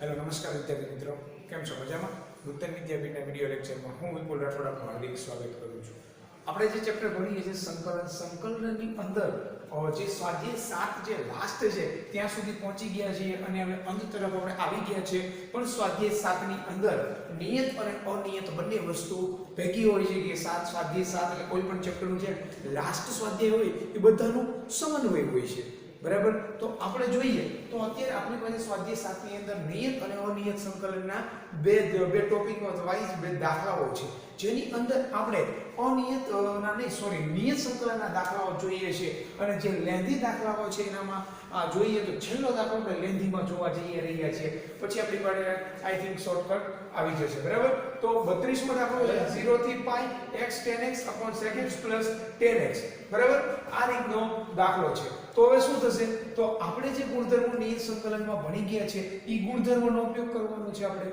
Hello नमस्कार विद्यार्थी मित्रों केम छो मजामां नूतन विद्यापीठના વિડિયો લેક્ચરમાં હું વિપુલ રાઠોડ આપનું હાર્દિક સ્વાગત કરું છું। આપણે જે ચેપ્ટર ભણીએ છીએ સંકલનની અંદર જે સ્વાધ્યાય 7 જે લાસ્ટ છે ત્યાં સુધી પહોંચી ગયા છીએ અને હવે અંત તરફ આપણે આવી ગયા છે। પણ સ્વાધ્યાય 7 ની અંદર નિયત અને અનિયત બંને વસ્તુ ભેગી હોય છે કે સ્વાધ્યાય 7 એટલે કોઈ પણ ચેપ્ટરનું જે લાસ્ટ સ્વાધ્યાય હોય એ બધાનું સમન્વય હોય છે। बराबर तो આપણે જોઈએ તો અત્યારે આપણી પાસે સ્વાધ્યાય 7 ની અંદર નિયત અને અનિયત સંકલનના બે ટોપિક વાઇઝ બે દાખલાઓ છે જેની અંદર આપણે નિયત સંકલનના દાખલાઓ જોઈએ છે અને જે લેન્ધી દાખલાઓ છે એનામાં જોઈએ તો છેલ્લો દાખલો આપણે લેન્ધીમાં જોવા જઈ રહ્યા છે પછી આપણી પાસે આઈ થિંક શોર્ટકટ આવી જશે। બરાબર તો 32મો દાખલો છે 0 થી π x tan x sec x tan x। બરાબર આ રીતનો દાખલો છે। તો હવે શું થશે તો આપણે જે ગુણધર્મો નિયત સંકલનમાં ભણી ગયા છે એ ગુણધર્મોનો ઉપયોગ કરવાનો છે આપણે।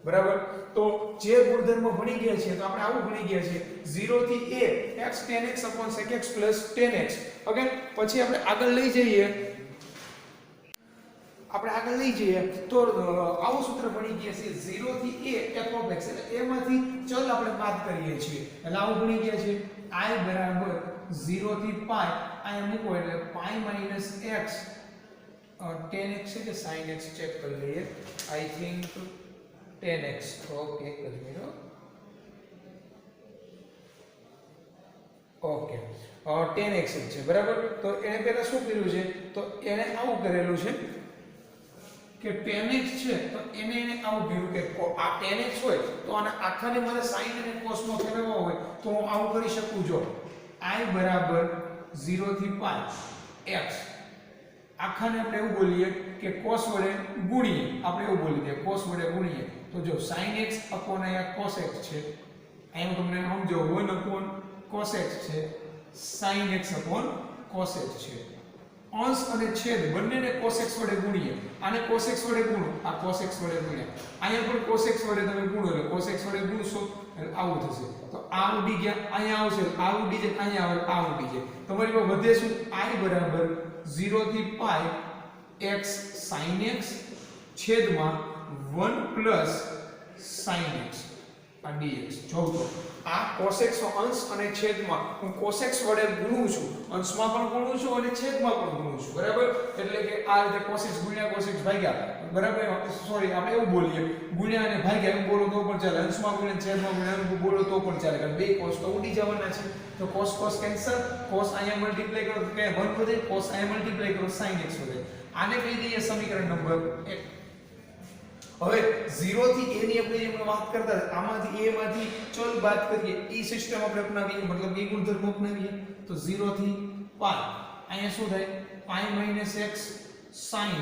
બરાબર તો જે ગુણધર્મો ભણી ગયા છે તો આપણે આવું ભણી ગયા છે 0 થી a x tan x sec x tan x। Okay પછી આપણે આગળ લઈ જઈએ તો આવું સૂત્ર ભણી ગયા છે 0 થી a f of x એટલે a માંથી ચલ આપણે બાદ કરીએ છીએ એટલે આવું ભણી ગયા છે I બરાબર 0 થી π અહીંયા મૂકો એટલે π - x tan x છે કે sin x ચેક કરી લઈએ I think tan x okay કરી લો ઓકે tan x છે બરાબર તો એને પહેલા શું કર્યું છે તો એને આવું કરેલું છે કે tan x છે તો એને આવું કર્યું કે આ tan x હોય તો આના આખાને મારે sin અને cos માં ફેરવવા હોય તો હું આવું કરી શકું જો I બરાબર 0 થી π x આખાને આપણે એવું બોલીએ કે cos વડે ગુણીએ આપણે એવું બોલી દઈએ cos વડે ગુણીએ તો જો sin x અહીંયા cos x છે અહીં તમને સમજો 1 cos x છે sin x cos x છે અંશ અને છેદ બંનેને cos x વડે ગુણીએ આને cos x વડે ગુણો આ cos x વડે ગુણ્યા અહીંયા પણ cos x વડે તમે ગુણો એટલે cos x વડે ગુણશો એટલે આવું થશે તો આ ઉડી ગયા અહીંયા આવશે આ ઉડી જાય અહીંયા આવે આ ઉડી જાય તમારી પાસે વધે શું I બરાબર 0 થી π x sin x છેદમાં 1 sin x આ dx જો તો આ cos x નો અંશ અને છેદમાં હું cos x વડે ગુણું છું અંશમાં પણ ગુણું છું અને છેદમાં પણ ગુણું છું બરાબર એટલે કે આ રીતે cos x ગુણ્યા cos x ભાગ્યા બરાબર સોરી આપણે એવું બોલીએ ગુણ્યા અને ભાગ્યા એમ બોલો તો પણ ચાલે અંશમાં ગુણ્યા છેદમાં ગુણ્યા બોલો તો પણ ચાલે કારણ બે cos તો ઉડી જવાના છે તો cos કેન્સલ cos અહીંયા મલ્ટીપ્લાય કરો કે 1 વધે cos અહીંયા મલ્ટીપ્લાય કરો sin x વધે આને કહી દઈએ સમીકરણ નંબર 1। હવે 0 થી a ની આપણે જેમ વાત કરતા આમાંથી a માંથી ચલ બાદ કરીએ ઈ સિસ્ટમ આપણે અપનાવીએ મતલબ એ ગુણધર્મ અપનાવીએ તો 0 થી π અહીંયા શું થાય π - x sin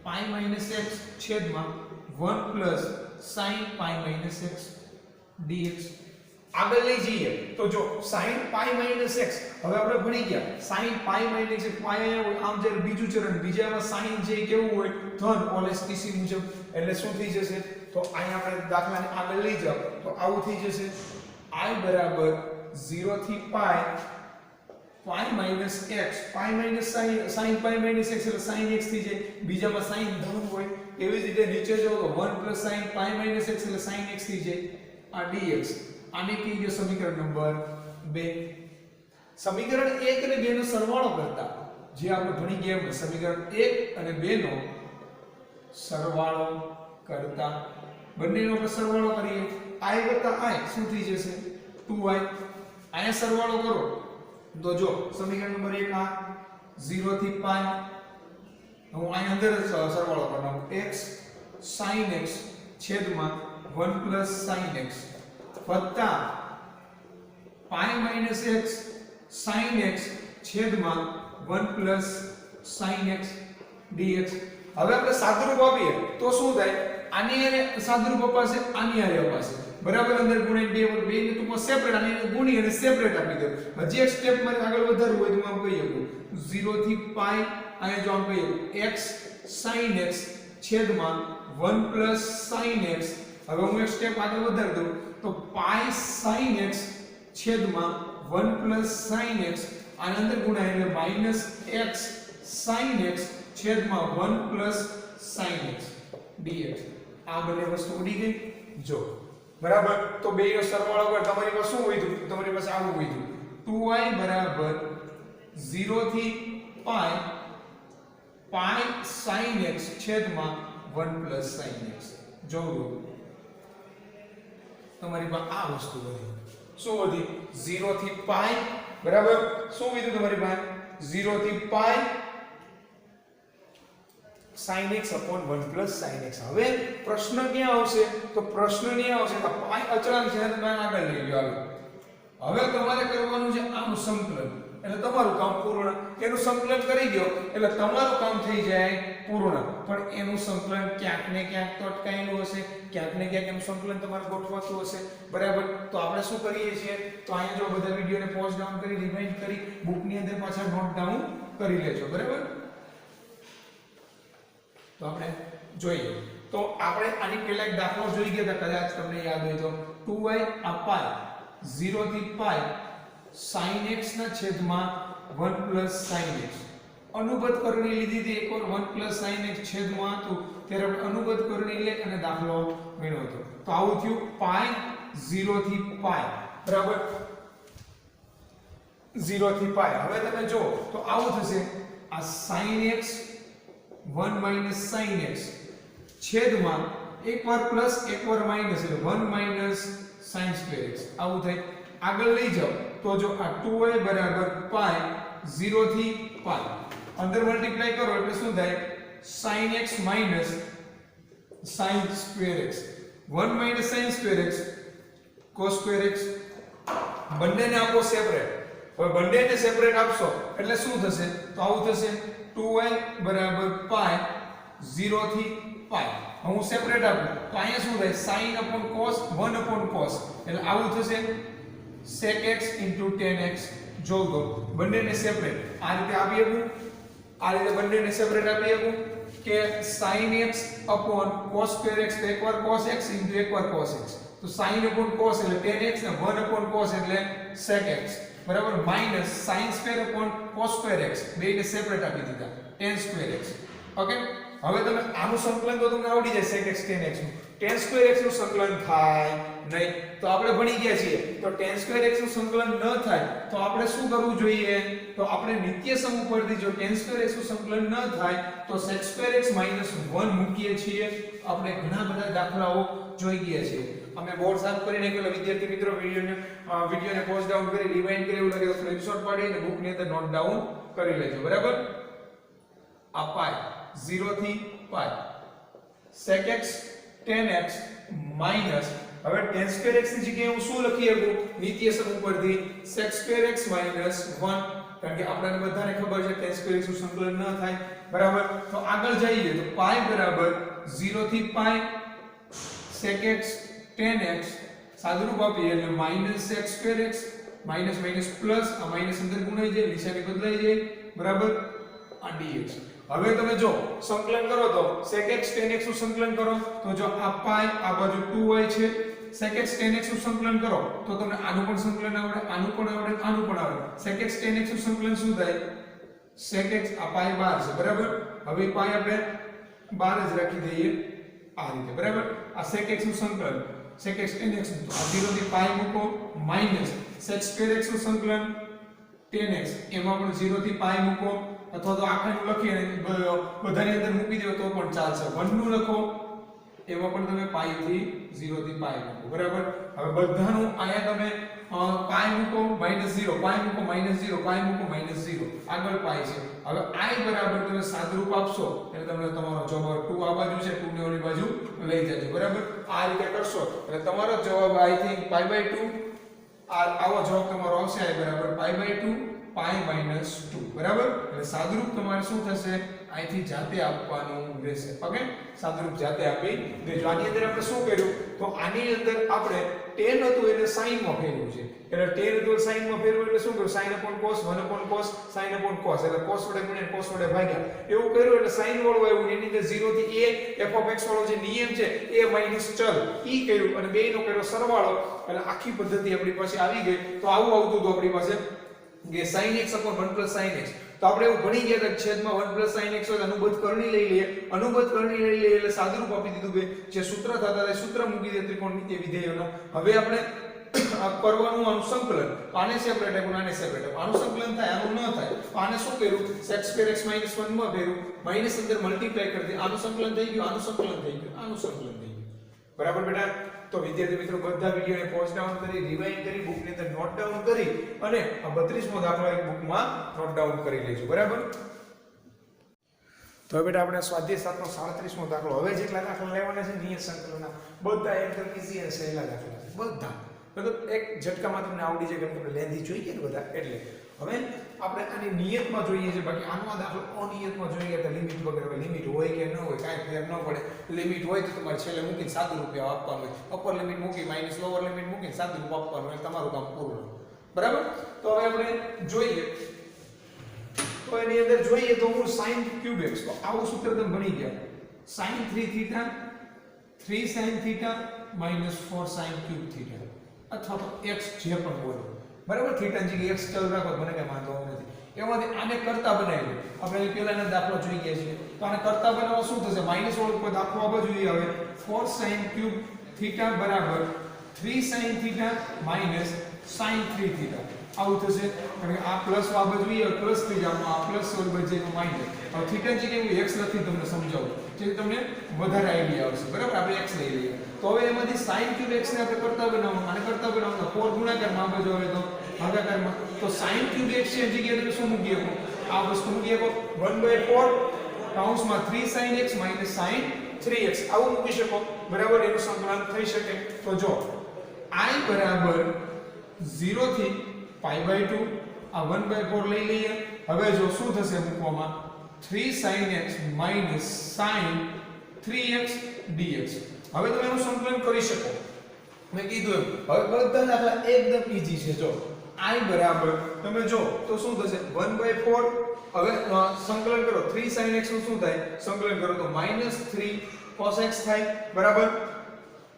π - x છેદમાં 1 sin π - x dx। આગળ લઈ જઈએ તો જો sin π - x હવે આપણે ભણી ગયા sin π - x π આમ જે બીજું ચરણ બીજામાં sin જે કેવું હોય ધન ઓલેસ્ટીસી મુજબ એટલે શું થઈ જશે તો અહીંયા આપણે દાખલાને આગળ લઈ જાવ તો આવું થઈ જશે I બરાબર 0 થી π π - x π - sin π - x એટલે sin x થઈ જાય બીજામાં sin ધન હોય એવી જ રીતે નીચે જો તો 1 sin π - x એટલે sin x થઈ જાય આ dx આને કહીએ સમીકરણ નંબર 2। સમીકરણ 1 અને 2 નો સરવાળો કરતા જે આપણે ભણી ગયા સમીકરણ 1 અને 2 નો સરવાળો કરતા બંનેનો આપણે સરવાળો કરીએ I I શું થઈ જશે 2i અહીંયા સરવાળો કરો તો જો સમીકરણ નંબર 1 આ 0 થી π હું અહીંયા અંદર સરવાળો કરવાનો x sin x છેદમાં 1 sin x વત્તા π - x sin x છેદમાં 1 sin x dx। હવે આપણે સાદુરૂપ આપીએ તો શું થાય આની હારે સાદુરૂપ અપાશે આની હારે અપાશે બરાબર અંદર ગુણ્યા 2 પર 2 ને ટૂંકમાં સેપરેટ આને ગુણી અને સેપરેટ આપી દો હજી એક સ્ટેપ મારે આગળ વધારવું હોય તો હું આમ કહી શકું 0 થી π અહીંયા જો આમ કહીએ x sin x છેદમાં 1 sin x હવે હું એક સ્ટેપ આગળ વધારી દઉં તો π sin x છેદમાં 1 sin x આની અંદર ગુણાય એટલે -x sin x છેદમાં 1 sin x dx આ બંને વસ્તુ ઉડી ગઈ જો બરાબર તો બેનો સરવાળો કર તમારી પાસે શું વધ્યું તમારી પાસે આવું વધ્યું 2y બરાબર 0 થી pi sin x છેદમાં 1 sin x જો તમારી પાસે આ વસ્તુ વધી શું વધી 0 થી pi બરાબર શું વધ્યું તમારી પાસે 0 થી pi sin x upon 1 sin x હવે પ્રશ્ન ક્યાં આવશે તો પ્રશ્ન ક્યાં આવશે તો pi અચળાંક છે તમે આગળ લઈ લો હવે તમારે કરવાનું છે આનું સંકલન એટલે તમારું કામ પૂર્ણ એનું સંકલન કરી દો એટલે તમારું કામ થઈ જાય પૂર્ણ પણ એનું સંકલન ક્યાંક ને ક્યાંક તો અટકાયેલું હશે ક્યાંક ને ક્યાંક એનું સંકલન તમારે ગોઠવાતું હશે બરાબર તો આપણે શું કરીએ છીએ તો અહીંયા જો બધા વિડિયોને પોઝ ડાઉન કરી રિવાઇન્ડ કરી બુકની અંદર પાછા નોટ ડાઉન કરી લેજો બરાબર તો આપણે જોઈએ તો આપણે આની પહેલા એક દાખલો જોઈ ગયા હતા કદાચ તમને યાદ હોય તો 2y આ pi 0 થી pi sin x ના છેદમાં 1 sin x અનુબદ્ધ કરણી લીધી હતી એકવાર 1 sin x છેદમાં હતું ત્યારે આપણે અનુબદ્ધ કરણી લે અને દાખલો ગણ્યો હતો તો આવું થયું pi 0 થી pi બરાબર 0 થી pi હવે તમે જો તો આવું થશે આ sin x 1 sin x છેદમાં એકવાર પ્લસ એકવાર માઈનસ એટલે 1 sin square x આવું થાય આગળ લઈ જાઓ તો જો આ 2y બરાબર pi 0 થી pi અંદર મલ્ટીપ્લાય કરો એટલે શું થાય sin x minus sin square x 1 sin square x cos square x બંનેને આપો સેપરેટ હવે બંનેને સેપરેટ આપશો એટલે શું થશે તો આવું થશે 2y બરાબર pi 0 થી pi હું સેપરેટ આપું તો અહીંયા શું થાય sin upon cos 1 upon cos એટલે આવું થશે sec x tan x જો દો બંનેને સેપરેટ આ રીતે આપી શકું આ રીતે બંનેને સેપરેટ આપી શકું કે sin x upon cos square x તો એકવાર cos x એકવાર cos x તો sin upon cos એટલે tan x ને 1 upon cos એટલે sec x બરાબર minus sin square upon cos square x બેને સેપરેટ આપી દીધા tan square x ઓકે હવે તમે આનું સંકલન તો તમને આવડી જાય sec x tan x નું tan square x નું સંકલન થાય નહીં તો આપણે ભણી ગયા છીએ તો tan square x નું સંકલન ન થાય તો આપણે શું કરવું જોઈએ તો આપણે નિત્ય સમ ઉપરથી જો tan square x નું સંકલન ન થાય તો sec square x - 1 મૂકીએ છીએ આપણે ઘણા બધા દાખલાઓ જોઈ ગયા છે અમે બોર્ડ સાફ કરીને કે વિદ્યાર્થી મિત્રો વિડિયોને પોઝ ડાઉન કરી રિવાઇન્ડ કરી એવું લાગે તો સ્ક્રીનશોટ પાડી અને બુકની અંદર નોટ ડાઉન કરી લેજો બરાબર આ pi 0 થી pi sec x tan x minus હવે tan square x ની જગ્યાએ હું શું લખી શકું નિત્ય સમ ઉપરથી sec square x - 1 કારણ કે આપણને બધાને ખબર છે tan square x નું સંકલન ન થાય બરાબર તો આગળ જઈએ તો pi બરાબર 0 થી pi sec x tan x સાદુરૂપ આપીએ એટલે -sec square x minus minus plus આ માઈનસ અંદર ગુણાઈ જાય નિશાની બદલાઈ જાય બરાબર આ dx હવે તમે જો સંકલન કરો તો sec x tan x નું સંકલન કરો તો જો આ pi આ બાજુ 2y છે sec x tan x નું સંકલન કરો તો તમને આનું પણ સંકલન આવડે આનું પણ આવડે આનું પણ આવડે sec x tan x નું સંકલન શું થાય sec x આ pi 12 છે બરાબર હવે pi આપણે 12 જ રાખી દઈએ આ રીતે બરાબર આ sec x નું સંકલન sec x tan x નું આ 0 થી pi મૂકો માઈનસ sec square x નું સંકલન tan x એમાં પણ 0 થી pi મૂકો અથવા તો આખેનું લખી અને બધાની અંદર મૂકી દો તો પણ ચાલશે 1 નું લખો એમાં પણ તમે pi થી 0 થી pi મૂકો બરાબર હવે બધાનું આયા તમે pi મૂકો -0 pi મૂકો -0 pi મૂકો -0 આગળ pi છે હવે i બરાબર તમે સાદરૂપ આપશો એટલે તમને તમારો જવાબ 2 આ બાજુ છે 2 ને ઓલી બાજુ લઈ જજો બરાબર આ રીતે કરશો એટલે તમારો જવાબ I think pi/2 આવો જવાબ તમારો આવશે i બરાબર pi/2 pi - 2 બરાબર એટલે સાદરૂપ તમારે શું થશે અહીંથી જાતે આપવાનું રહેશે ઓકે સાદરૂપ જાતે આપી દેજો આની અંદર આપણે શું કર્યું તો આની અંદર આપણે tan હતું એને sin માં ફેરવ્યું છે એટલે tan હતું sin માં ફેરવ્યું એટલે શું કર્યું sin upon cos 1 upon cos sin upon cos એટલે cos વડે ગુણ્યા cos વડે ભાગ્યા એવું કર્યું એટલે sin વાળું આવ્યું એની અંદર 0 થી a f of x વાળો જે નિયમ છે a માઈનસ ચલ ઈ કર્યું અને બેયનો કર્યો સરવાળો એટલે આખી પદ્ધતિ આપણી પાસે આવી ગઈ તો આવું આવતું હતું આપણી પાસે કે sin x upon 1 sin x તો તો આપણે એવું ભણી ગયા કે છેદમાં 1 + sin x હોય અનુબદ્ધ કરણી લઈ લઈએ, અનુબદ્ધ કરણી લઈ લઈએ એટલે સાદુરૂપ આપી દીધું કે જે સૂત્ર થતા તે સૂત્ર મૂકી દે ત્રિકોણમિતિય વિધેયોના. હવે આપણે કરવાનું આનું સંકલન, આને સેપરેટ આપ્યું, આને સેપરેટ આપ્યું, આનું સંકલન થાય, આનું ન થાય. આને શું કર્યું, sec2x - 1 માં કર્યું, માઈનસ અંદર મલ્ટીપ્લાય કરી દે, આનું સંકલન થઈ ગયું, આનું સંકલન થઈ ગયું, આનું સંકલન થઈ ગયું. બરાબર બેટા? તો વિદ્યાર્થી મિત્રો બધા વિડિયોને પોઝ ડાઉન કરી, રિવાઇન્ડ કરી, બુકની અંદર નોટ ડાઉન કરી અને આ 32મો દાખલો એક બુકમાં નોટ ડાઉન કરી લેજો. બરાબર? તો હવે બેટા આપણે સ્વાધ્યાય 7નો 37મો દાખલો, હવે જેટલા દાખલા લેવાના છે નિયત સંકલનના બધા એકદમ ઈઝી અને સહેલા દાખલા છે બધા. મતલબ એક ઝટકામાં તમને આવડી જાય કે આપણે લેન્ધી જોઈએ ને બધા એટલે. હવે આપણે આની નિયતમાં જોઈએ છે, બાકી આનો આ દાખલો અનિયતમાં જોઈએ તો લિમિટ વગર. હવે લિમિટ હોય કે ન હોય કાંઈ ફેર ન પડે. લિમિટ હોય તો તમારે છેલ્લે મૂકીને સાદું રૂપિયા આપવાનું હોય, અપર લિમિટ મૂકી માઇનસ લોઅર લિમિટ મૂકીને સાદું રૂપ આપવાનું હોય, તમારું કામ પૂરું. બરાબર? તો હવે આપણે જોઈએ, તો એની અંદર જોઈએ તો હું sin3x, તો આવું સૂત્ર તમે ભણી ગયા, sin3θ 3sin θ - 4sin3θ અથવા તો x જે પણ બોલો. બરાબર? થીટા ની જગ્યાએ x ચલ રાખો મને કઈ વાંધો નથી. એમાંથી આને કરતા બનાવી લો. આપણે પહેલાનો દાખલો જોઈ ગયા છે, તો આને કરતા બનાવવા શું થશે, માઈનસ વાળો કોઈ દાખલો આ બાજુ આવે, 4sin3θ બરાબર 3sin θ - sin3θ આવું થશે. કારણ કે આ પ્લસ આ બાજુ આવે, પ્લસ થઈ જાય, આ પ્લસ ઓર બાજુ માઈનસ. હવે થીટા ની જગ્યાએ હું x લખી તમને સમજાવું જેથી તમને વધારે આઈડિયા આવશે. બરાબર? આપણે x લઈ લઈએ. તો હવે એમાંથી sin3x ને આપણે કરતા બનાવવાનું, આને કરતા બનાવવાનું, 4 ગુણાકારમાં આ બાજુ આવે તો ભાગાકારમાં. તો sin3x ની જગ્યાએ તમે શું મૂકી શકો, આ વસ્તુ મૂકી શકો 1/4 કૌંસમાં 3sin x - sin3x આવું મૂકી શકો. બરાબર? એનું સંકલન થઈ શકે. તો જો I બરાબર 0 થી π/2, આ 1/4 લઈ લઈએ. હવે જો શું થશે મૂકવામાં, 3sin x - sin3x dx. હવે તમે એનું સંકલન કરી શકો. મેં કીધું એમ હવે બધા દાખલા એકદમ ઈઝી છે. જો I બરાબર તમે જો તો શું થશે 1/4, હવે સંકલન કરો 3sin x નું શું થાય, સંકલન કરો તો -3 cos x થાય. બરાબર?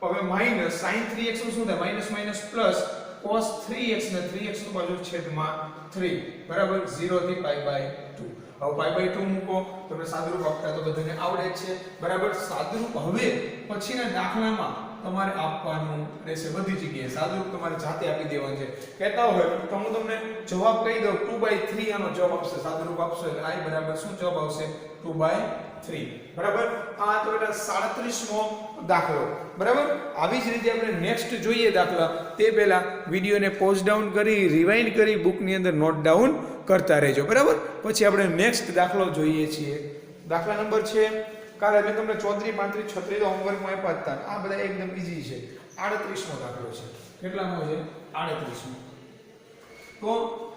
હવે માઈનસ sin3x નું શું થાય, minus minus plus cos 3x ને 3x નું બાજુ છેદમાં 3. બરાબર? 0 થી π/2. હવે π/2 મૂકો, તમને સાદુરૂપ આપતા તો બધાને આવડે જ છે. બરાબર? સાદુરૂપ હવે પછીના દાખલામાં તમારે આપવાનું રહેશે. બધી જગ્યાએ સાદુરૂપ તમારે જાતે આપી દેવાનું છે. કહેતા હોય તો હું તમને જવાબ કહી દઉં, 2/3 આનો જવાબ આવશે. સાદુરૂપ આપશો એટલે I બરાબર શું જવાબ આવશે, 2/3. બરાબર? આ તો બેટા 37મો દાખલો. બરાબર? આવી જ રીતે આપણે નેક્સ્ટ જોઈએ દાખલા. તે પહેલા વિડિયોને પોઝ ડાઉન કરી, રિવાઇન્ડ કરી, બુકની અંદર નોટ ડાઉન કરતા રહેજો. બરાબર? પછી આપણે નેક્સ્ટ દાખલો જોઈએ છીએ. દાખલા નંબર છે, કાલે મેં તમને 34, 35, 36 તો હોમવર્કમાં આપ્યા હતા. આ બધા એકદમ ઈઝી છે. 38મો દાખલો છે. કેટલામો છે? 38મો. તો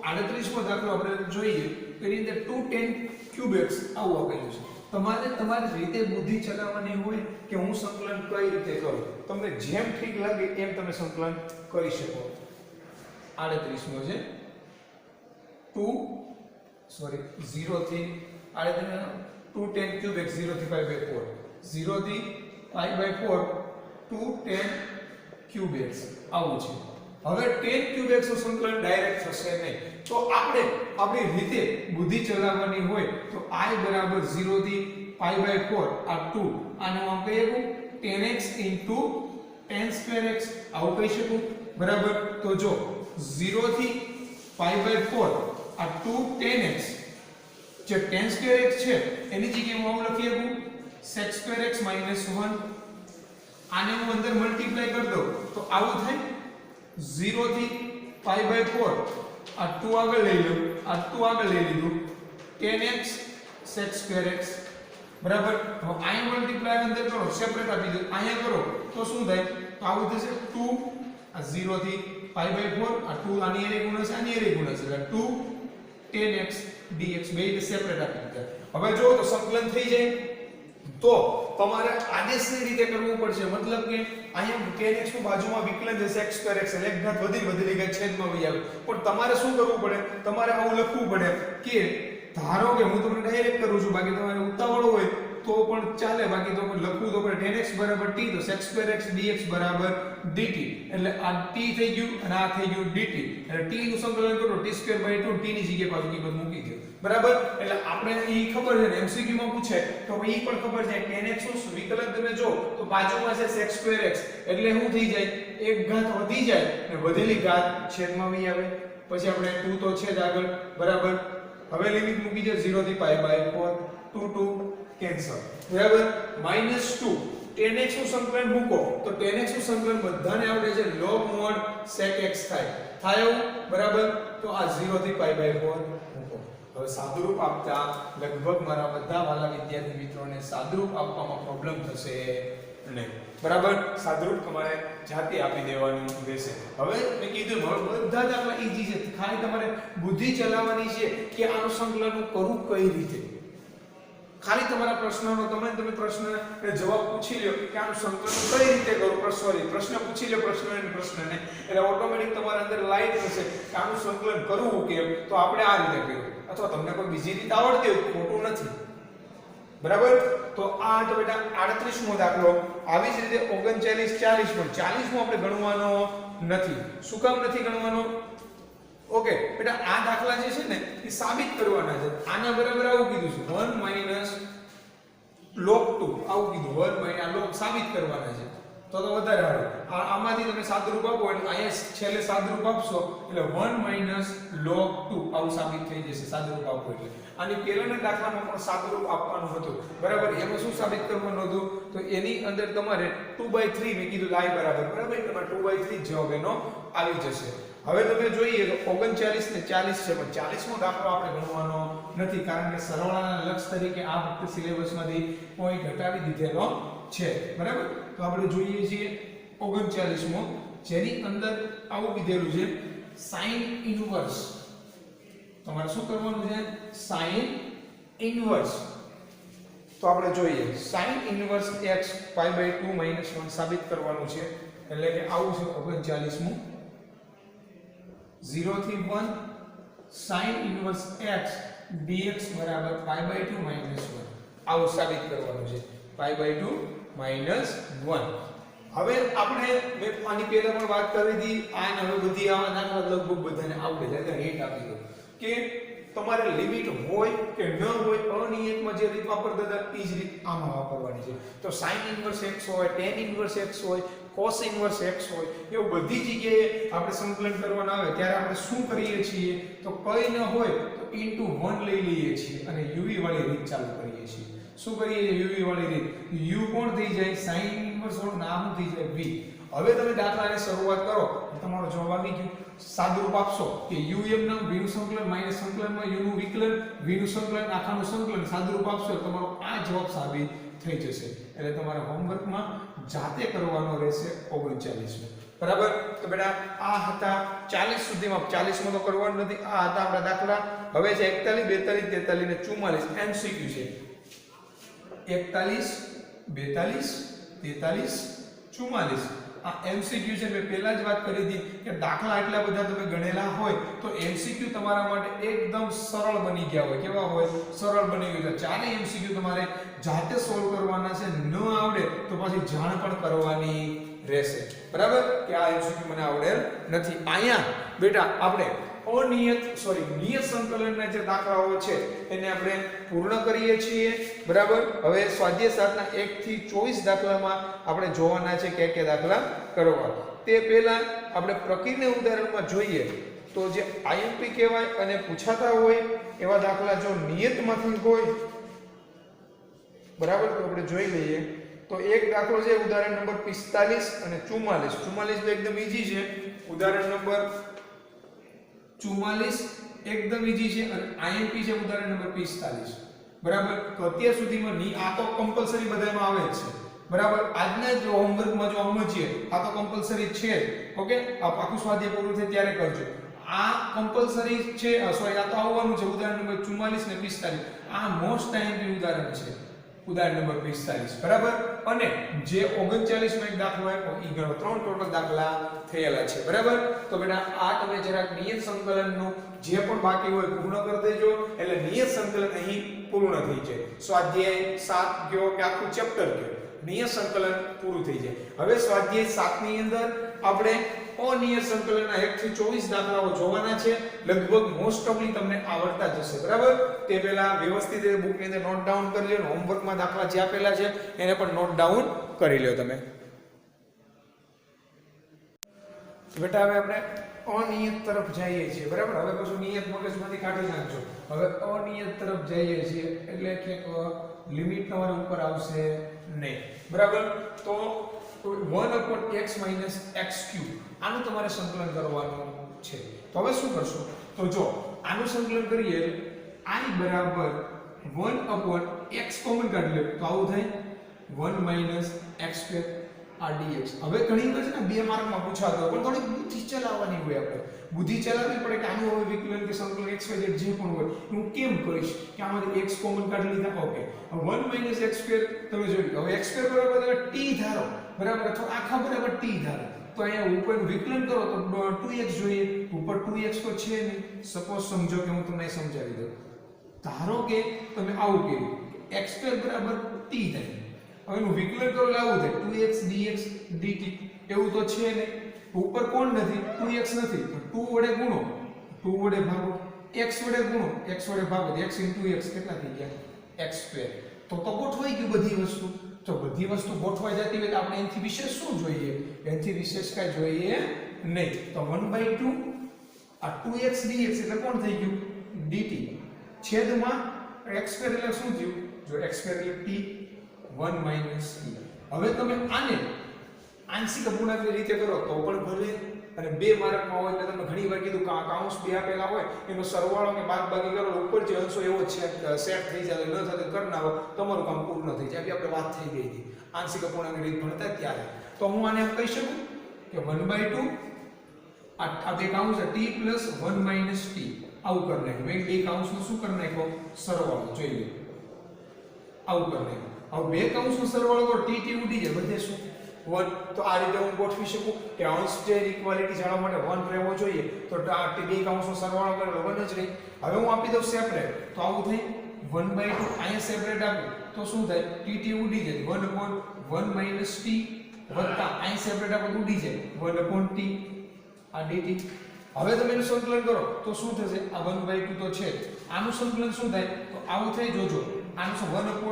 38મો દાખલો આપણે જોઈએ. એની અંદર 2 tan cube x આવું આપેલું છે. તમારે તમારી રીતે બુદ્ધિ ચલાવવાની હોય કે હું સંકલન કઈ રીતે કરું. તમને જેમ ઠીક લાગે એમ તમે સંકલન કરી શકો. 38મો છે 0 થી 2 tan cube x 0 થી π/4, 0 થી π/4 2 tan cube x આવું છે. હવે tan cube x નું સંકલન ડાયરેક્ટ થશે નહીં. તો આપણે આપણી રીતે બુદ્ધિ ચલાવવાની હોય તો I બરાબર 0 થી π/4 આ 2 આનું નામ કહીએ tan x tan² x આવું કહી શકું. બરાબર? તો જો 0 થી π/4 આ 2 tan x જે tan² x છે એની જગ્યાએ હું આવું લખી શકું sec² x - 1. આને હું અંદર મલ્ટીપ્લાય કરી દઉં તો આવું થાય 0 થી π/4 આ 2 આગળ લઈ લો, આ 2 આગળ લઈ લીધું, tan x sec² x. બરાબર? હવે અહીંયા મલ્ટીપ્લાય અંદર કરો, સેપરેટ આપી દો, અહીંયા કરો તો શું થાય, તો આવું થશે 2 આ 0 થી π/4 આ 2 આની એરે ગુણશે, આની એરે ગુણશે એટલે 2 tan x dx બેને સેપરેટ આપી દીધા. હવે જો તો સંકલન થઈ જાય તો તમારે આદેશની રીતે કરવું પડશે. મતલબ કે અહીંયા tan x નું બાજુમાં વિકલન છે sec² x એટલે એક ઘાત વધી ગઈ છેદમાં વહી આવે. પણ તમારે શું કરવું પડે, તમારે આવું લખવું પડે કે ધારો કે હું તમને ડાયરેક્ટ કરું છું, બાકી તમારે ઉતાવળ હોય તો પણ ચાલે, બાકી તો લખવું તો પણ tan x બરાબર t તો sec2x dx બરાબર dt, એટલે આ t થઈ ગયું અને આ થઈ ગયું dt, એટલે t નું સંકલન કરો t2/2 t ની જગ્યાએ પાછું કિંમત મૂકી દો, બરાબર. એટલે આપણે ઈ ખબર છે ને MCQ માં પૂછે તો ઈ પણ ખબર છે tan x નું વિકલન તમે જો તો બાજુમાં છે sec2x, એટલે શું થઈ જાય, એક ઘાત વધી જાય અને વધેલી ઘાત છેદમાં આવી આવે, પછી આપણે 2 તો છે જ આગળ, બરાબર. હવે લિમિટ મૂકી દે 0 થી π/4 2 કેન્સલ, બરાબર. -2 tan x નું સંકલન મૂકો તો tan x નું સંકલન બધાને આવડે છે log mod sec x થાય એવું, બરાબર. તો આ 0 થી π/4 મૂકો. હવે સાદુરૂપ આપતા લગભગ મારા બધા વાલા વિદ્યાર્થી મિત્રોને સાદુરૂપ આપવામાં પ્રોબ્લેમ થશે નહીં, બરાબર. સાદુરૂપ તમારે જાતે આપી દેવાનું રહેશે. હવે મેં કીધું હવે બધા દાખલા ઈઝી છે, ખાલી તમારે બુદ્ધિ ચલાવવાની છે કે આનું સંકલન કરવું કઈ રીતે. ખાલી તમારા પ્રશ્નનો તમે પ્રશ્નનો જવાબ પૂછી લ્યો કે આનું સંકલન કઈ રીતે કરું, પ્રશ્ન પૂછી લ્યો પ્રશ્નને, એટલે ઓટોમેટિક તમારા અંદર લાઈટ થશે કે આનું સંકલન કરવું કેમ, તો આપણે આ રીતે કર્યું, અથવા તમને કોઈ બીજી રીત આવડતી હોય ખોટું નથી, બરાબર. તો આ તો બેટા 38મો દાખલો. આવી જ રીતે 39 40 પણ 40મો આપણે ગણવાનો નથી. શું કામ નથી ગણવાનો? ઓકે બેટા આ દાખલા જે છે ને એ સાબિત કરવાના છે. આના બરાબર આવું કીધું છે 1 log 2 આવું કીધું, 1 log સાબિત કરવાના છે, તો વધારે આવે. આમાંથી તમે સાદુરૂપ આપો એટલે અહીંયા છેલ્લે સાદુરૂપ આપશો એટલે 1 log 2 આવું સાબિત થઈ જશે સાદુરૂપ આપો એટલે. આની પહેલાના દાખલામાં પણ સાદુરૂપ આપવાનું હતું, બરાબર. એમાં શું સાબિત કરવાનું હતું તો એની અંદર તમારે 2/3 મેં કીધું લાઈ બરાબર, બરાબર. તમારે 2/3 જવાબ એનો આવી જશે. હવે તમે જોઈએ તો 39 ને 40 છે, પણ 40મો દાખલો આપણે ગણવાનો નથી, કારણ કે સરવાળાના લક્ષ તરીકે આ વખતે સિલેબસમાંથી કોઈ ઘટાડી દીધેલો છે, બરાબર. તો આપણે જોઈએ છીએ 39મો, જેની અંદર આવું કીધેલું છે sin ઇન્વર્સ. તમારે શું કરવાનું છે? sin inverse. તો આપણે જોઈએ sin ઇન્વર્સ x π/2 - 1 સાબિત કરવાનું છે, એટલે કે આવું છે 39મું 0 થી 1 sin ઇન્વર્સ x dx બરાબર π/2 - 1 આવું સાબિત કરવાનું છે, π/2 - 1. હવે આપણે મેં આની પહેલા પણ વાત કરી હતી, આ હવે બધી આવા દાખલા લગભગ બધાને આવડે છે, એટલે હિન્ટ આપી દો કે તમારે લિમિટ હોય કે ન હોય, અનિયતમાં જે રીત વાપરતા હતા એ જ રીત આમાં વાપરવાની છે. તો sin ઇન્વર્સ x હોય, tan ઇન્વર્સ x હોય, cos ઇન્વર્સ x હોય, એવું બધી જગ્યાએ આપણે સંકલન કરવાના આવે ત્યારે આપણે શું કરીએ છીએ તો કઈ ન હોય તો * 1 લઈ લઈએ છીએ અને uv વાળી રીત ચાલુ કરીએ છીએ. શું કરીએ uv વાળી રીત? u કોણ થઈ જાય? sin ઇન્વર્સ વાળું નામ થઈ જાય v. હવે તમે દાખલાની શરૂઆત કરો, તમારો જવાબ આવી ગયો. સાદુરૂપ આપશો કે u m નું v નું સંકલન માઈનસ સંકલનમાં u નું વિકલન, v નું સંકલન આખાનું સંકલન, સાદુરૂપ આપશો તમારો આ જવાબ સાબિત થઈ જશે. એટલે તમારે હોમવર્કમાં જાતે કરવાનો રહેશે 39મો, બરાબર. તો બેટા આ હતા 40 સુધીમાં, 40મો તો કરવાનું નથી. આ હતા આપણા દાખલા. હવે છે 41 42 43 ને 44 MCQ છે. 41 42 43 44 આ MCQ છે. મેં પહેલા જ વાત કરી હતી કે દાખલા એટલા બધા તમે ગણેલા હોય તો MCQ તમારા માટે એકદમ સરળ બની ગયા હોય. કેવા હોય? સરળ બની ગયું. તો ચારે MCQ તમારે જાતે સોલ્વ કરવાના છે. ન આવડે તો પછી જાણ પણ કરવાની રહેશે, બરાબર, કે આ MCQ મને આવડેલ નથી. અહીંયા બેટા આપણે નિયત સંકલનના જે દાખલાઓ છે એને આપણે પૂર્ણ કરીએ છીએ, બરાબર. હવે સ્વાધ્યાય 7 ના 1 થી 24 દાખલામાં આપણે જોવાના છે કે દાખલા કરવા. તે પહેલા આપણે પ્રકીર્ણ ઉદાહરણમાં જોઈએ તો જે IMP કહેવાય અને પૂછાતા હોય એવા દાખલા જો નિયતમાંથી હોય, બરાબર, તો આપણે જોઈ લઈએ. તો એક દાખલો છે ઉદાહરણ નંબર 45 અને 44. 44 તો એકદમ ઈઝી છે. ઉદાહરણ નંબર 44 એકદમ ઈઝી છે અને IMP છે ઉદાહરણ નંબર 45, બરાબર. તો અત્યાર સુધીમાં આ તો કમ્પલસરી બધામાં આવે જ છે, બરાબર. આજના જો હોમવર્કમાં જો સમજીએ આ તો કમ્પલસરી છે, ઓકે. આ પાકું સ્વાધ્યાય પૂરું થાય ત્યારે કરજો. આ કમ્પલસરી છે, સોરી આ તો આવવાનું છે ઉદાહરણ નંબર 44 ને 45. આ મોસ્ટ IMP ઉદાહરણ છે, ઉદાહરણ નંબર 45 બરાબર. અને જે 39 માં એક દાખલો આપ્યો ઈ ગણો. 3 ટોટલ દાખલા થયેલા છે બરાબર. તો બેટા આ તમે જરાક નિયત સંકલનનું જે પણ બાકી હોય પૂર્ણ કરી દેજો, એટલે નિયત સંકલન અહીં પૂર્ણ થઈ જાય. સ્વાધ્યાય 7 ગયો કે આખું ચેપ્ટર ગયો, નિયત સંકલન પૂરું થઈ જાય. હવે સ્વાધ્યાય 7 ની અંદર આપણે અનિયત સંકલનના 1 થી 24 દાખલાઓ જોવાના છે. લગભગ મોસ્ટ ઓફલી તમને આવડતા જ હશે બરાબર. તે પહેલા વ્યવસ્થિત રીતે બુકની અંદર નોટ ડાઉન કરી લ્યો. હોમવર્કમાં દાખલા જે આપેલા છે એને પણ નોટ ડાઉન કરી લ્યો તમે. બેટા હવે આપણે અનિયત તરફ જઈએ છીએ બરાબર. હવે પછી નિયત મગજમાંથી કાઢી નાખજો. હવે અનિયત તરફ જઈએ છીએ એટલે કે લિમિટ તમારે ઉપર આવશે નહીં બરાબર. તો 1/x - x³ આનું તમારે સંકલન કરવાનું છે. તો હવે શું કરશો? તો જો આનું સંકલન કરીએ i બરાબર 1/x કોમન કાઢી લો તો આવું થાય 1 - x² આ dx. હવે ઘણી વખત છે ને 2 માર્કમાં પૂછાતો હોય પણ થોડી બુદ્ધિ ચલાવવાની હોય. આપણે બુદ્ધિ ચલાવવી પડે કે આનું હવે વિકલન કે સંકલન x y z જે પણ હોય હું કેમ કરીશ કે આમાંથી x કોમન કાઢી લીધા. ઓકે 1 - x² તમે જોઈ લો. હવે x² બરાબર તમે t ધારો બરાબર, અથવા આખા બરાબર t ધારો તો અહીંયા ઉપર વિકલન કરો તો 2x જોઈએ. ઉપર 2x તો છે નહીં. સપોઝ સમજો કે હું તમને સમજાવી દઉં. ધારો કે તમે આવું કર્યું x² બરાબર t થાય. હવે એનું વિકલન કરો એટલે આવું થાય 2x dx dt. એવું તો છે નહીં. ઉપર કોણ નથી? 2x નથી. તો 2 વડે ગુણો, 2 વડે ભાગો, x વડે ગુણો, x વડે ભાગો, x * x કેટલા થઈ ગયા? x². તો ગોઠવાઈ ગયું બધી વસ્તુ. તો બધી વસ્તુ ગોઠવાઈ જતી હોય તો આપણે એનાથી વિશેષ શું જોઈએ? એનાથી વિશેષ કાંઈ જોઈએ નહીં. તો 1/2 આ 2x dx એટલે કોણ થઈ ગયું? dt. છેદમાં x² એટલે શું થયું? જો x² એટલે t 1 - t. હવે તમે આને આંશિક અપૂર્ણાંકની રીતે કરો તો પણ ભલે. અને 2 માર્કમાં હોય એટલે તમે ઘણી વાર કીધું કાઉન્સ 2 આપેલા હોય એનો સરવાળો કે બાદબાકી કરો ઉપર જે અંશો એવો છે સેટ થઈ જાય ન થતો કરી નાખો તમારું કામ પૂર્ણ થઈ જાય. આપણે વાત થઈ ગઈ હતી આંશિક અપૂર્ણાંકની રીત ભણતા ત્યારે. તો હું આને એમ કહી શકું કે 1/2 આ બે કાઉન્સ છે t + 1 - t આવું કરી નાખ્યું. મેં બે કાઉન્સનો શું કરી નાખ્યો? સરવાળો. જોઈ લો આવું કરી નાખ્યું. હવે બે કાઉન્સનો સરવાળો કરો t t ઉડી જાય બધે શું 1. તો આ રીતે હું ગોઠવી શકું કે અંશ જે ઇક્વાલિટી જાળવવા માટે 1 રહેવો જોઈએ તો આ બે કાઉન્સનો સરવાળો કરો 1 જ રહે. હવે હું આપી દઉં સેપરેટ તો આવું થાય 1/2. અહીંયા સેપરેટ આપું તો શું થાય? t t ઉડી જાય 1/1 - t વત્તા અહીં સેપરેટ આપું ઉડી જાય 1/t આ dt. હવે તમે એનું સંકલન કરો તો શું થશે? આ 1/2 તો છે. આનું સંકલન શું થાય? તો આવું થાય. જોજો આનું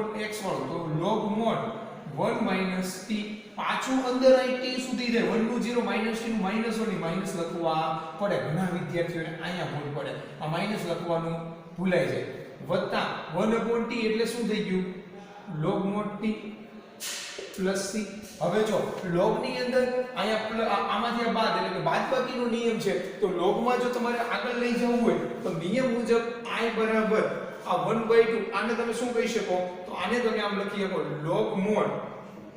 1/x વાળું તો log mod 1 - t. પાછું અંદર અહીં t સુધી જાય 1 નું 0 - t નું -1 ની માઈનસ લખવા પડે. ઘણા વિદ્યાર્થીઓને અહીંયા ભૂલ પડે. આ માઈનસ લખવાનું ભૂલાઈ જાય. વત્તા 1/t એટલે શું થઈ ગયું? log mod t + c. હવે જો log ની અંદર અહીંયા આમાંથી આ બાદ એટલે કે બાદબાકીનો નિયમ છે. તો log માં જો તમારે આગળ લઈ જવું હોય તો નિયમ મુજબ i બરાબર આ 1/2 આને તમે શું કહી શકો? તો આને તમે આમ લખી શકો log mod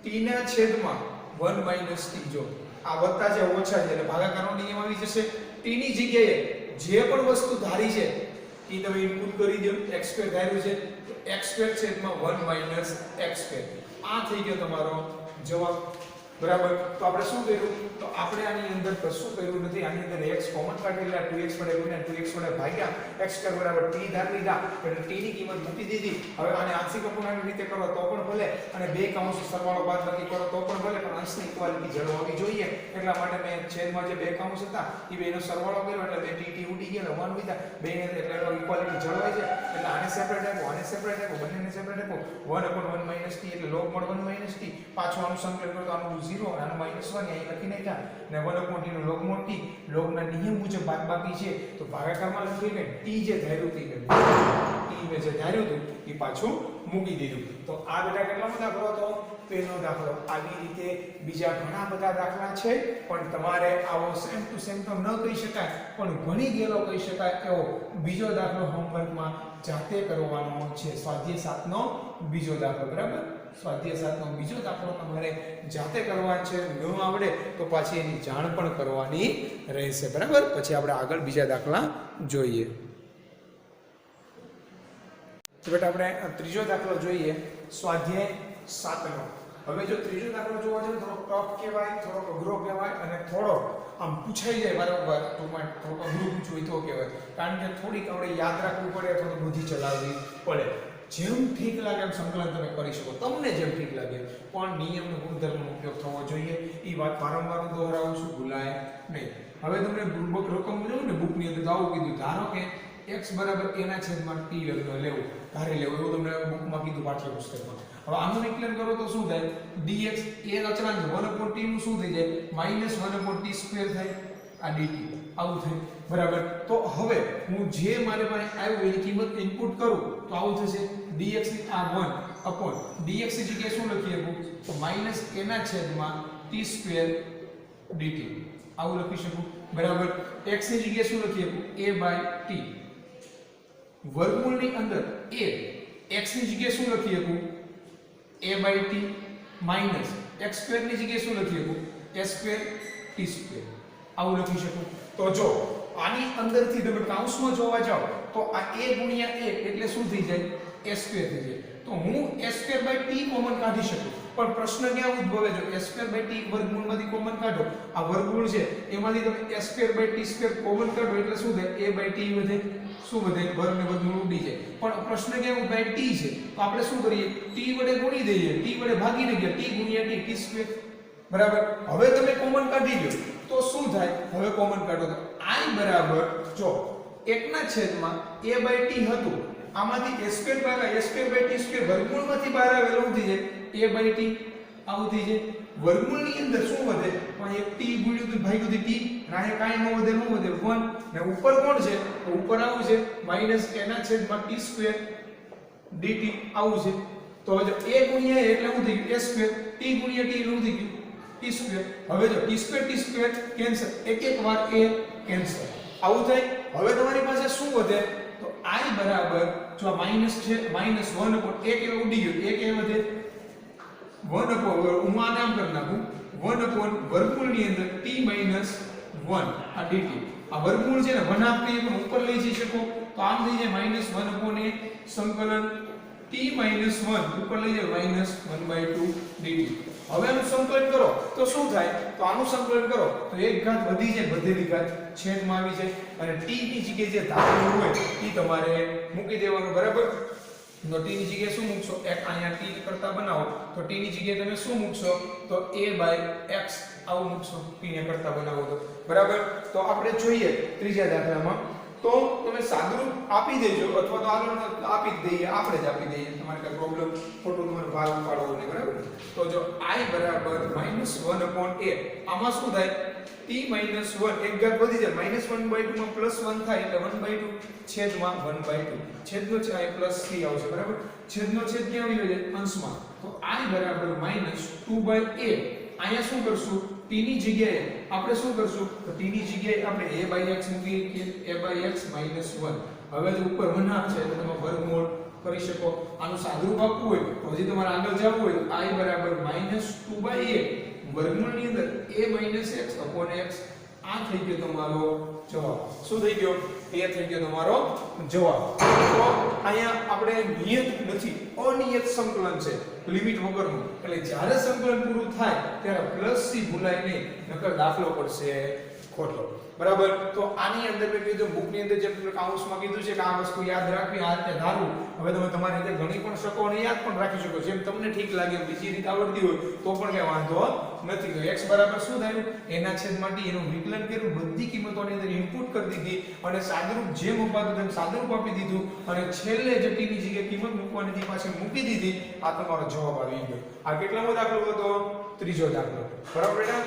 t ના છેદમાં 1 - t. જો આ વત્તા છે ઓછા છે એટલે ભાગાકારનો નિયમ આવી જશે. t ની જગ્યાએ જે પણ વસ્તુ ધારી છે એ તમે ઇનપુટ કરી દો. x² ધાર્યું છે તો x² છેદમાં 1 - x². આ થઈ ગયો તમારો જવાબ બરાબર. તો આપણે શું કર્યું? તો આપણે આની અંદર કશું કર્યું નથી. આની અંદર x કોમન કાઢેલા 2x વડે ગુણ્યા 2x વડે ભાગ્યા x² બરાબર t ધારી લીધા એટલે t ની કિંમત મૂકી દીધી. હવે આને આંશિક અપૂર્ણાંકની રીતે કરો તો પણ ભલે અને બે કાઉન્સ સરવાળો બાદબાકી કરો તો પણ ભલે, પણ અંશની ઇક્વાલિટી જળવાવી જોઈએ. એટલા માટે મેં છેદમાં જે બે કાઉન્સ હતા એ બેનો સરવાળો કર્યો એટલે બે t t ઉડી ગયા 1 લીધા બેને એટલે ઇક્વાલિટી જળવાઈ છે. એટલે આને સેપરેટ આપો, આને સેપરેટ આપો, બંનેને સેપરેટ આપો. 1/1 - t એટલે log mod 1 - t. પાછું આનું સંકલન કરો તો આનું 0 અને આનું -1 અહીં લખી નાખ્યા ને 1/t નું log mod t. log ના નિયમ મુજબ બાદબાકી છે તો ભાગાકારમાં લખી કે t જે ધાર્યું હતી કે t મેં જે ધાર્યું હતું એ પાછું મૂકી દીધું. તો આ બેટા કેટલા બધા દાખલો હતો? પહેલો દાખલો. આવી રીતે બીજા ઘણા બધા દાખલા છે પણ તમારે આવો સેમ ટુ સેમ તો ન કહી શકાય પણ ભણી ગયેલો કહી શકાય એવો બીજો દાખલો હોમવર્કમાં જાતે કરવાનો છે. સ્વાધ્યાય 7 નો બીજો દાખલો બરાબર. સ્વાધ્યાય 7 નો બીજો દાખલો તમારે જાતે કરવાનો છે. ન આવડે તો પાછી એની જાણ પણ કરવાની રહેશે બરાબર. પછી આપણે આગળ બીજા દાખલા જોઈએ. તો બેટા આપણે ત્રીજો દાખલો જોઈએ સ્વાધ્યાય 7 નો. હવે જો ત્રીજો દાખલો જોવા જાય થોડો ટફ કહેવાય, થોડો અઘરો કહેવાય અને થોડો આમ પૂછાઈ જાય બરાબર ટૂંકમાં થોડો અઘરું પૂછવું તો કહેવાય, કારણ કે થોડીક આપણે યાદ રાખવું પડે અથવા તો બુદ્ધિ ચલાવવી પડે. જેમ ઠીક લાગે એમ સંકલન તમે કરી શકો, તમને જેમ ઠીક લાગે, પણ નિયમનો ગુણધર્મનો ઉપયોગ થવો જોઈએ. એ વાત વારંવાર દોહરાવું છું, ભૂલાય નહીં. હવે તમને બુક રકમ જોયું ને બુકની અંદર તો આવું કીધું, ધારો કે x બરાબર a ના છેદમાં t લેવું, ધારી લેવું, એવું તમને બુકમાં કીધું પાઠ્યપુસ્તકમાં. હવે આનું વિકલન કરો તો શું થાય? dx એ અચળાંક 1/t નું શું થઈ જાય? -1/t² થાય, આ dt આવું થાય બરાબર. તો હવે હું જે મારે પાસે આવ્યું એની કિંમત ઇનપુટ કરું તો આવું થશે. dx ની આ 1/dx ની જગ્યાએ શું લખી શકું? તો -a ના છેદમાં t² dt આવું લખી શકું બરાબર. x ની જગ્યાએ શું લખી શકું? a/t વર્ગમૂળની અંદર a x ની જગ્યાએ શું લખી શકું? a/t માઈનસ x² ની જગ્યાએ શું લખી શકું? a² t² આવું લખી શકું. તો જો આની અંદરથી તમે કૌંસમાં જોવા જાઓ તો આ a ગુણ્યા a એટલે શું થઈ જાય? a² થઈ જાય. તો હું a²/t કોમન કાઢી શકું, પણ પ્રશ્ન ક્યાં ઉદ્ભવે? જો a²/t વર્ગમૂળમાંથી કોમન કાઢો, આ વર્ગમૂળ છે એમાંથી તમે a²/t² કોમન કાઢો એટલે શું થાય? a/t વધે. શું વધે? વર્ગ ને વર્ગમૂળ ઉડી જાય. પણ પ્રશ્ન ક્યાં ઉભા? t છે તો આપણે શું કરીએ? t વડે ગુણી દઈએ, t વડે ભાગીને ગયા, t ગુણ્યા t t² બરાબર. હવે તમે કોમન કાઢી લો તો શું થાય? હવે કોમન કાઢો તો i બરાબર, જો 1 ના છેદમાં a/t હતું, આમાંથી a² ભાગ્યા a²/t² વર્ગમૂળમાંથી બહાર આવેલો શું થઈ જાય? a/t આવું થઈ જાય. વર્ગમૂળની અંદર શું વધે? પણ એક t ગુણ્યું તો ભાગ્યું તો t, રાહે કાંઈ ન વધે, શું વધે? 1. ને ઉપર કોણ છે? તો ઉપર આવું છે -a ના છેદમાં t² dt આવું છે. તો હવે જો a ગુણ્યા a એટલે શું થઈ ગયું? a², t ગુણ્યા t શું થઈ ગયું? t². હવે જો t² કેન્સલ, એક વાર a કેન્સલ આવું થાય. હવે તમારી પાસે શું વધે? તો i બરાબર, જો આ માઈનસ છે, -1 એક એ ઉડી ગયો, એક એ વધે 1 હું આ નામ કરી નાખું 1 વર્ગમૂળની અંદર t - 1 આ dt. આ વર્ગમૂળ છે ને 1 આપીએ પણ ઉપર લઈ જઈ શકો તો આમ થઈ જાય -1/a સંકલન t - 1 ઉપર લઈ જાય -1/2 dt. હવે આનું સંકલન કરો તો શું થાય? તો આનું સંકલન કરો તો એક ઘાત વધી જાય, વધેલી ઘાત છેદમાં આવી જાય, અને t ની જગ્યાએ જે ધારેલું હોય એ તમારે મૂકી દેવાનું બરાબર. તો t ની જગ્યાએ શું મૂકશો? એક અહીંયા t કરતા બનાવો તો t ની જગ્યાએ તમે શું મૂકશો? તો a/x આવું મૂકશો, t ને કરતા બનાવો તો બરાબર. તો આપણે જોઈએ ત્રીજા દાખલામાં, તો તમે સાદુરૂપ આપી દેજો અથવા તો આગળ આપી જ દઈએ, આપણે જ આપી દઈએ, તમારે કઈ પ્રોબ્લેમ ખોટું તમારે ભાગ પાડવો નહીં બરાબર. તો જો i બરાબર -1/a, આમાં શું થાય? t - 1 એક ઘાત વધી જાય, -1/2 માં +1 થાય એટલે 1/2 છેદમાં 1/2, છેદનો છે આ +3 આવશે બરાબર. છેદનો છેદ ક્યાં આવી જાય? અંશમાં. તો i બરાબર -2/a. અહીંયા શું કરશું? t ની જગ્યાએ આપણે શું કરશું? તો t ની જગ્યાએ આપણે a/x મૂકીએ કે a/x - 1. હવે જો ઉપર 1 હાફ છે તો તમે વર્ગમૂળ કરી શકો. આનું સાદુરૂપ આપવું હોય તો હજી તમારે આગળ જવું હોય તો i બરાબર -2/a વર્ગમૂળની અંદર a-x/x આ થઈ ગયો તમારો જવાબ. શું થઈ ગયો? એ થઈ ગયો તમારો જવાબ. તો અહીંયા આપણે નિયત નથી, અનિયત સંકલન છે, લિમિટ વગરનું. એટલે જ્યારે સંકલન પૂરું થાય ત્યારે +c ભૂલાય નહીં, નકર દાખલો પડશે ખોટો બરાબર. તો આની અંદર મેં કીધું બુકની અંદર જે કાઉન્સમાં કીધું છે કે આ વસ્તુ યાદ રાખવી, આ રીતે ધારવું. હવે તમે તમારી રીતે ગણી પણ શકો અને યાદ પણ રાખી શકો, જેમ તમને ઠીક લાગે. બીજી રીત આવડતી હોય તો પણ કઈ વાંધો નથી. તો x બરાબર શું થયું? એના છેદમાં t, એનું વિકલન કર્યું, બધી કિંમતોની અંદર ઇનપુટ કરી દીધી અને સાદુરૂપ જેમ અપાતું તેમ સાદુરૂપ આપી દીધું, અને છેલ્લે જે t ની જગ્યાએ કિંમત મૂકવાની હતી પાછી મૂકી દીધી. આ તમારો જવાબ આવી ગયો. આ કેટલામો દાખલો હતો? ત્રીજો દાખલો બરાબર બેટા.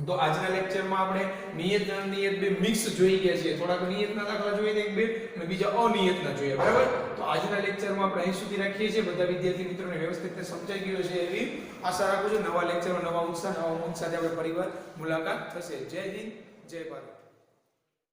તો આજના લેક્ચરમાં આપણે નિયત અને અનિયત બે મિક્સ જોઈ ગયા છે. થોડાક નિયતના દાખલા જોઈએ એક બે અને બીજા અનિયતના જોઈએ બરાબર. તો આજના લેક્ચરમાં આપણે અહીં સુધી રાખીએ છીએ. બધા વિદ્યાર્થી મિત્રોને વ્યવસ્થિત રીતે સમજાઈ ગયું છે એવી આશા રાખું છું. નવા લેક્ચરમાં નવા ઉત્સાહ સાથે આપણે ફરીવાર મુલાકાત થશે. જય હિન્દ, જય ભારત.